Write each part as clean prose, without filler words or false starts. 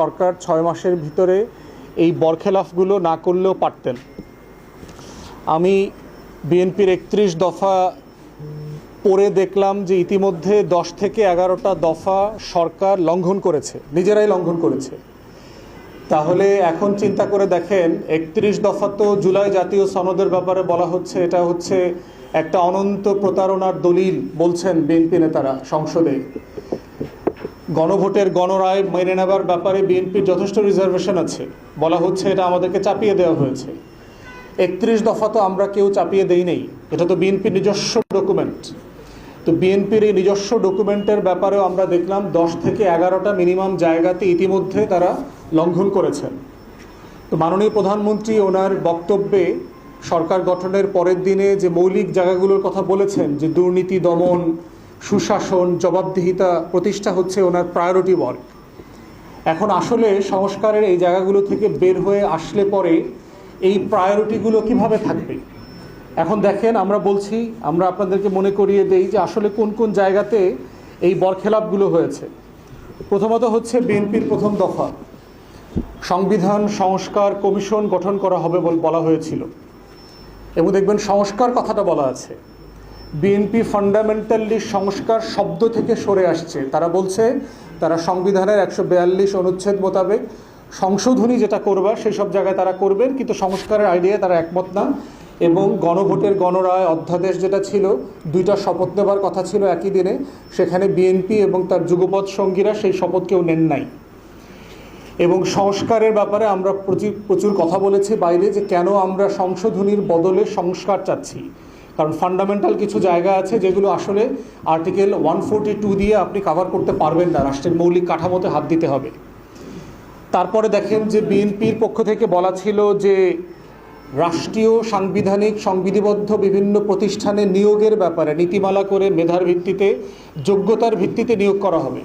সরকার 6 মাসের ভিতরে এই বরখেলাফগুলো না করলেও পারতেন। আমি বিএনপির 31 দফা পড়ে দেখলাম যে ইতিমধ্যে 10 থেকে 11টা দফা সরকার লঙ্ঘন করেছে, নিজেরাই লঙ্ঘন করেছে। তাহলে এখন চিন্তা করে দেখেন, 31 দফা তো জুলাই জাতীয় সনদের ব্যাপারে বলা হচ্ছে এটা হচ্ছে একটা অনন্ত প্রতারণার দলিল বলছেন বিএনপি নেতারা সংসদে। গণভোটের গণরায় মেনে নেবার ব্যাপারে বিএনপির যথেষ্ট রিজার্ভেশন আছে, বলা হচ্ছে এটা আমাদেরকে চাপিয়ে দেওয়া হয়েছে। 31 দফা তো আমরা কেউ চাপিয়ে দেই নেই, এটা তো বিএনপির নিজস্ব ডকুমেন্ট। তো বিএনপির এই নিজস্ব ডকুমেন্টের ব্যাপারেও আমরা দেখলাম 10 থেকে 11টা মিনিমাম জায়গাতে ইতিমধ্যে তারা লঙ্ঘন করেছেন। তো মাননীয় প্রধানমন্ত্রী ওনার বক্তব্যে সরকার গঠনের পরের দিনে যে মৌলিক জায়গাগুলোর কথা বলেছেন, যে দুর্নীতি দমন, সুশাসন, জবাবদিহিতা প্রতিষ্ঠা হচ্ছে ওনার প্রায়োরিটি ওয়ার্ক। এখন আসলে সংস্কারের এই জায়গাগুলো থেকে বের হয়ে আসলে পরে এই প্রায়োরিটিগুলো কিভাবে থাকবে? এখন দেখেন, আমরা বলছি, আমরা আপনাদেরকে মনে করিয়ে দেই যে আসলে কোন কোন জায়গাতে এই বরখেলাপগুলো হয়েছে। প্রথমত হচ্ছে বিএনপির প্রথম দফা, সংবিধান সংস্কার কমিশন গঠন করা হবে বলা হয়েছিল, এবং দেখবেন সংস্কার কথাটা বলা আছে। বিএনপি ফান্ডামেন্টালি সংস্কার শব্দ থেকে সরে আসছে। তারা বলছে তারা সংবিধানের 142 অনুচ্ছেদ মোতাবেক সংশোধনী যেটা করবার সেই সব জায়গায় তারা করবেন, কিন্তু সংস্কারের আইডিয়ায় তারা একমত না। এবং গণভোটের গণরায় অধ্যাদেশ যেটা ছিল, 2টা শপথ নেবার কথা ছিল একই দিনে, সেখানে বিএনপি এবং তার যুগপৎ সঙ্গীরা সেই শপথ কেউ নেন নাই। এবং সংস্কারের ব্যাপারে আমরা প্রচুর কথা বলেছি বাইরে, যে কেন আমরা সংশোধনীর বদলে সংস্কার চাচ্ছি। কারণ ফান্ডামেন্টাল কিছু জায়গা আছে যেগুলো আসলে আর্টিকেল 142 দিয়ে আপনি কভার করতে পারবেন না, রাষ্ট্রের মৌলিক কাঠামোতে হাত দিতে হবে। তারপরে দেখেন যে বিএনপির পক্ষ থেকে বলা ছিল যে রাষ্ট্রীয় সাংবিধানিক সংবিধিবদ্ধ বিভিন্ন প্রতিষ্ঠানে নিয়োগের ব্যাপারে নীতিমালা করে মেধার ভিত্তিতে, যোগ্যতার ভিত্তিতে নিয়োগ করা হবে।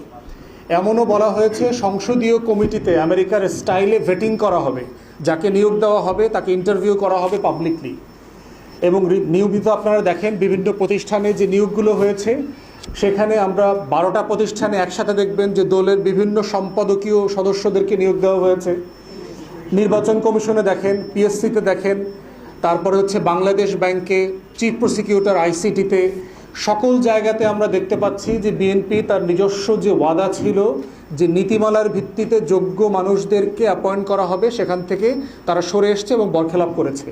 এমনও বলা হয়েছে সংসদীয় কমিটিতে আমেরিকার স্টাইলে ভেটিং করা হবে, যাকে নিয়োগ দেওয়া হবে তাকে ইন্টারভিউ করা হবে পাবলিকলি। এবং নিয়োগিত আপনারা দেখেন বিভিন্ন প্রতিষ্ঠানে যে নিয়োগগুলো হয়েছে, সেখানে আমরা 12টা প্রতিষ্ঠানে একসাথে দেখবেন যে দলের বিভিন্ন সম্পাদকীয় সদস্যদেরকে নিয়োগ দেওয়া হয়েছে। নির্বাচন কমিশনে দেখেন, পিএসসিতে দেখেন, তারপরে হচ্ছে বাংলাদেশ ব্যাংকে, চিফ প্রসিকিউটর আইসিটিতে, সকল জায়গাতে আমরা দেখতে পাচ্ছি যে বিএনপি তার নিজস্ব যে ওয়াদা ছিল যে নীতিমালার ভিত্তিতে যোগ্য মানুষদেরকে অ্যাপয়েন্ট করা হবে, সেখান থেকে তারা সরে এসছে এবং বরখেলাপ করেছে।